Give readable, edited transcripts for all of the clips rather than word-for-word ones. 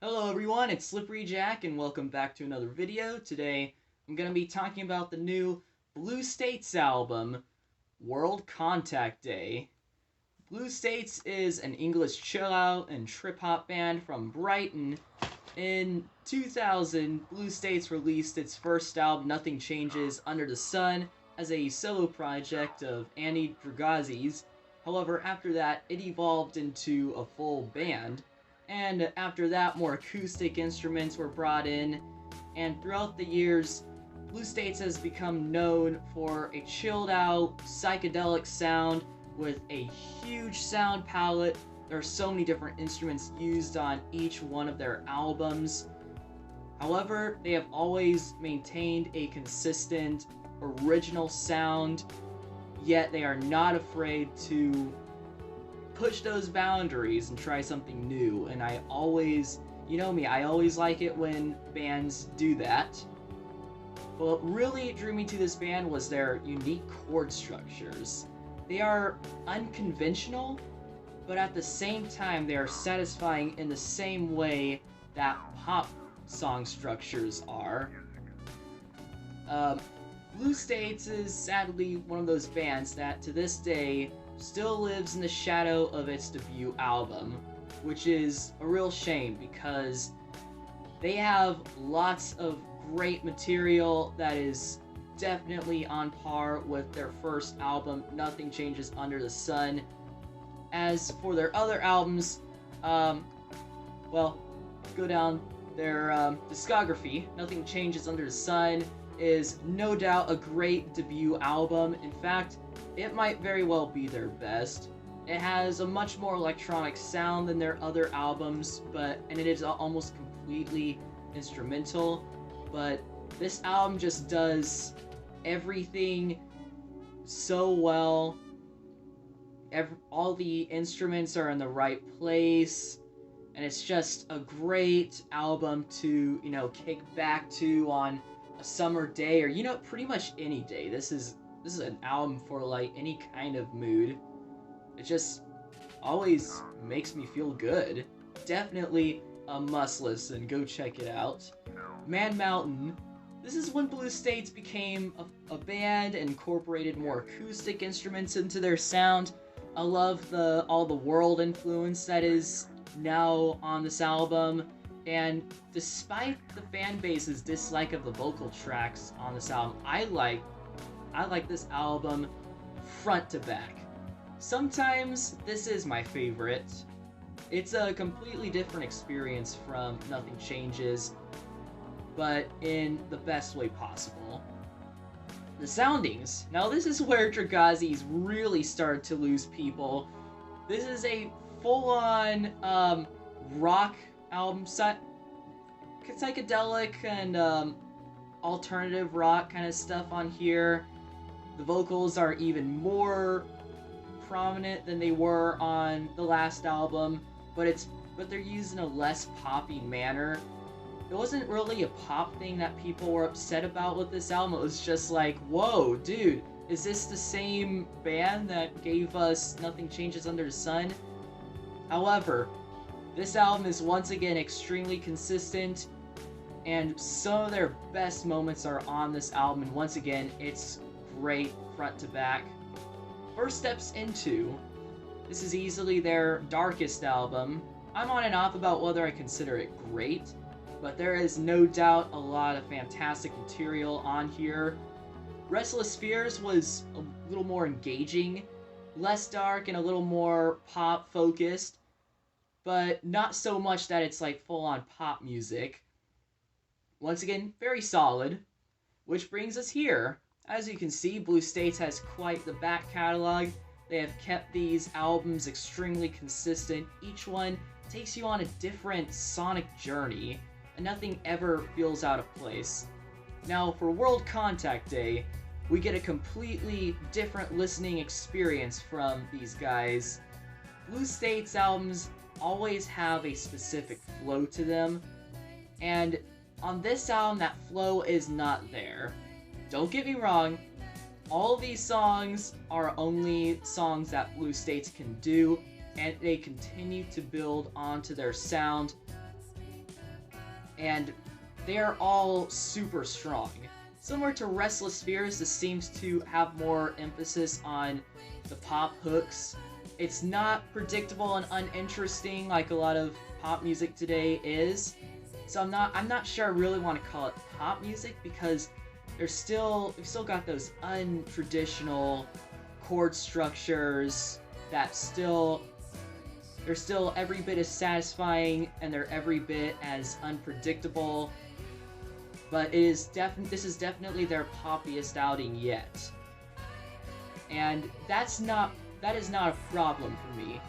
Hello everyone, it's Slippery Jack and welcome back to another video. Today I'm going to be talking about the new Blue States album, World Contact Day. Blue States is an English chill-out and trip-hop band from Brighton. In 2000, Blue States released its first album, Nothing Changes Under the Sun, as a solo project of Andy Dragazi's. However, after that, it evolved into a full band. And after that, more acoustic instruments were brought in, and throughout the years, Blue States has become known for a chilled out, psychedelic sound with a huge sound palette. There are so many different instruments used on each one of their albums. However, they have always maintained a consistent, original sound, yet they are not afraid to push those boundaries and try something new, and I always, you know me, I always like it when bands do that. But what really drew me to this band was their unique chord structures. They are unconventional, but at the same time they are satisfying in the same way that pop song structures are. Blue States is sadly one of those bands that to this day still lives in the shadow of its debut album, which is a real shame because they have lots of great material that is definitely on par with their first album, Nothing Changes Under the Sun. As for their other albums, well, go down their discography. Nothing Changes Under the Sun is no doubt a great debut album. In fact, it might very well be their best. It has a much more electronic sound than their other albums, and it is almost completely instrumental. But this album just does everything so well. All the instruments are in the right place, and it's just a great album to, kick back to on a summer day, or, pretty much any day. This is an album for like any kind of mood. It just always makes me feel good. Definitely a must listen. Go check it out. Man Mountain. This is when Blue States became a band and incorporated more acoustic instruments into their sound. I love all the world influence that is now on this album. And despite the fan base's dislike of the vocal tracks on this album, I like this album front to back. Sometimes this is my favorite. It's a completely different experience from Nothing Changes, but in the best way possible. The soundings. Now this is where Dragazi's really started to lose people. This is a full-on rock album, psychedelic and alternative rock kind of stuff on here. The vocals are even more prominent than they were on the last album, but they're used in a less poppy manner. It wasn't really a pop thing that people were upset about with this album. It was just like, whoa, dude, is this the same band that gave us Nothing Changes Under the Sun? However, this album is once again extremely consistent, and some of their best moments are on this album, and once again, it's great front to back. First Steps Into. This is easily their darkest album. I'm on and off about whether I consider it great, but there is no doubt a lot of fantastic material on here. Restless Fears was a little more engaging, less dark and a little more pop focused, but not so much that it's like full-on pop music. Once again, very solid. Which brings us here. As you can see, Blue States has quite the back catalog. They have kept these albums extremely consistent. Each one takes you on a different sonic journey, and nothing ever feels out of place. Now, for World Contact Day, we get a completely different listening experience from these guys. Blue States albums always have a specific flow to them, and on this album, that flow is not there. Don't get me wrong, all these songs are only songs that Blue States can do, and they continue to build onto their sound. and they're all super strong. Similar to Restless Spheres, this seems to have more emphasis on the pop hooks. It's not predictable and uninteresting like a lot of pop music today is. So I'm not sure I really want to call it pop music, because we've still got those untraditional chord structures that they're still every bit as satisfying, and they're every bit as unpredictable. But this is definitely their poppiest outing yet. And that is not a problem for me.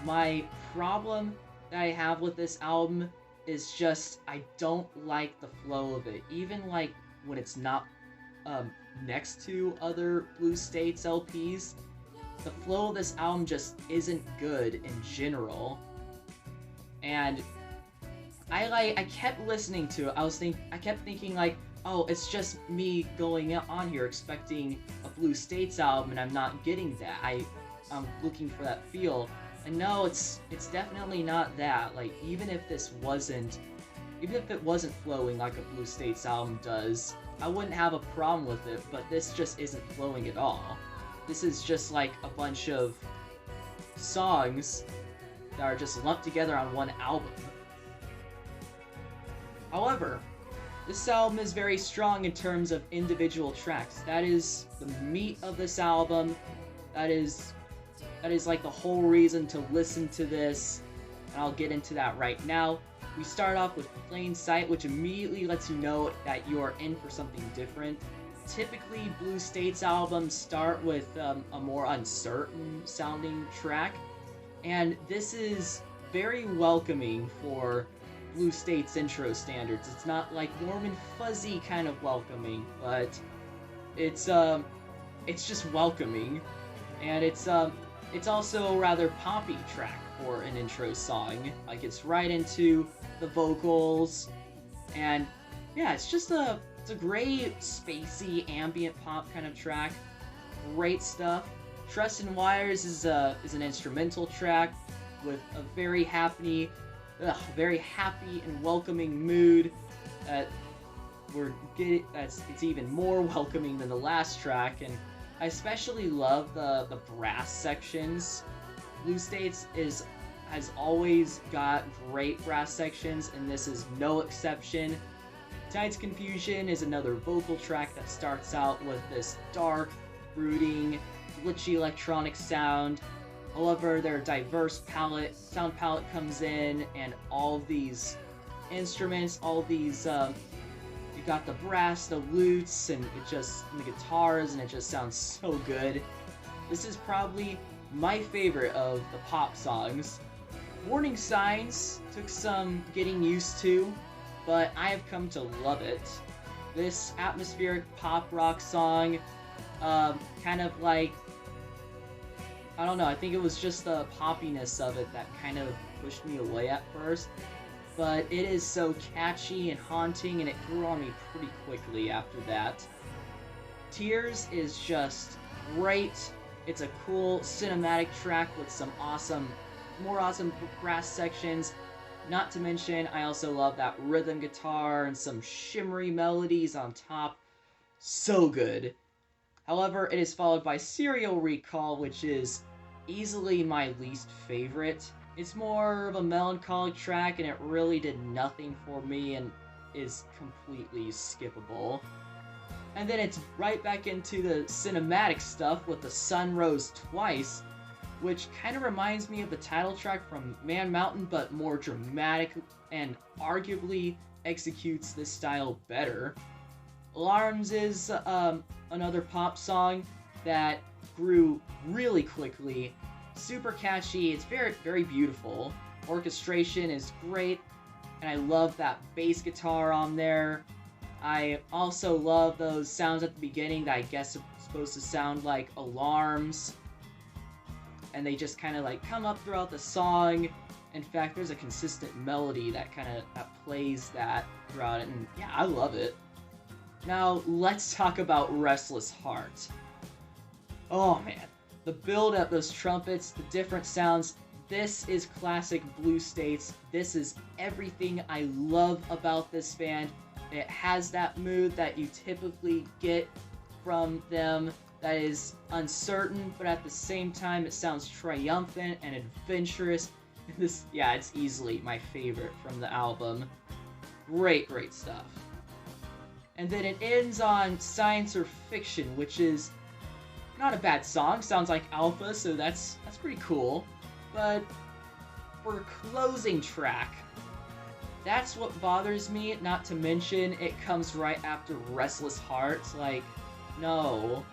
My problem that I have with this album is just I don't like the flow of it. Even like when it's not next to other Blue States LPs, the flow of this album just isn't good in general. And I kept listening to it. I kept thinking like, oh, it's just me going on here expecting a Blue States album, and I'm not getting that. I'm looking for that feel. And no, it's definitely not that. Like, even if it wasn't flowing like a Blue States album does, I wouldn't have a problem with it, but this just isn't flowing at all. This is just like a bunch of songs that are just lumped together on one album. However, this album is very strong in terms of individual tracks. That is the meat of this album. That is like the whole reason to listen to this, and I'll get into that right now. We start off with Plain Sight, which immediately lets you know that you are in for something different. Typically, Blue States albums start with a more uncertain sounding track, and this is very welcoming for Blue States intro standards. It's not like warm and fuzzy kind of welcoming, but it's just welcoming, and it's also a rather poppy track for an intro song. Like, it's right into the vocals, and yeah, it's a great spacey ambient pop kind of track. Great stuff. Trust and Wires is an instrumental track with a very happy and welcoming mood that it's even more welcoming than the last track, and I especially love the brass sections. Blue States has always got great brass sections, and this is no exception. Tides Confusion is another vocal track that starts out with this dark, brooding, glitchy electronic sound. However, their diverse sound palette comes in, and all these instruments, all these, you got the brass, the lutes, and the guitars, and it just sounds so good. This is probably my favorite of the pop songs. Warning Signs took some getting used to, but I have come to love it. This atmospheric pop rock song, kind of like, I don't know, I think it was just the poppiness of it that kind of pushed me away at first, but it is so catchy and haunting, and it grew on me pretty quickly after that. Tears is just great. It's a cool cinematic track with some more awesome brass sections. Not to mention, I also love that rhythm guitar and some shimmery melodies on top. So good. However, it is followed by Serial Recall, which is easily my least favorite. It's more of a melancholic track, and it really did nothing for me and is completely skippable. And then it's right back into the cinematic stuff with The Sun Rose Twice, which kind of reminds me of the title track from Man Mountain, but more dramatic and arguably executes this style better. Alarms is another pop song that grew really quickly. Super catchy, it's very, very beautiful. Orchestration is great, and I love that bass guitar on there. I also love those sounds at the beginning that I guess are supposed to sound like alarms, and they just kind of like come up throughout the song. In fact, there's a consistent melody that plays that throughout it, and yeah, I love it. Now, let's talk about Restless Heart. Oh man, the build up, those trumpets, the different sounds, This is classic Blue States. This is everything I love about this band. It has that mood that you typically get from them that is uncertain, but at the same time it sounds triumphant and adventurous. Yeah, it's easily my favorite from the album. Great, great stuff. And then it ends on Science or Fiction, which is not a bad song. Sounds like Alpha, so that's pretty cool. But for closing track, that's what bothers me, not to mention it comes right after Restless Hearts. Like, no.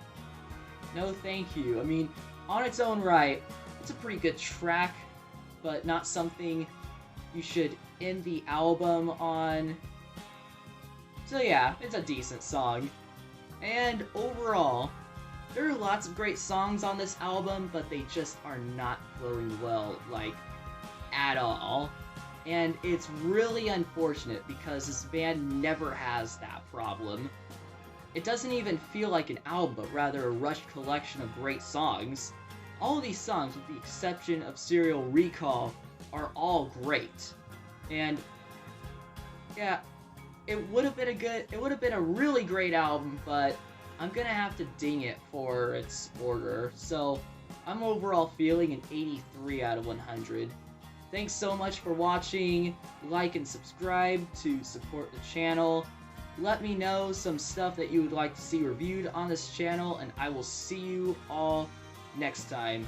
No thank you. I mean, on its own right, it's a pretty good track, but not something you should end the album on. So yeah, it's a decent song. And overall, there are lots of great songs on this album, but they just are not flowing well, like, at all. And it's really unfortunate because this band never has that problem. It doesn't even feel like an album, but rather a rushed collection of great songs. All of these songs, with the exception of Serial Recall, are all great. And yeah, it would have been a really great album, but I'm gonna have to ding it for its order. So I'm overall feeling an 83 out of 100. Thanks so much for watching. Like and subscribe to support the channel. Let me know some stuff that you would like to see reviewed on this channel, and I will see you all next time.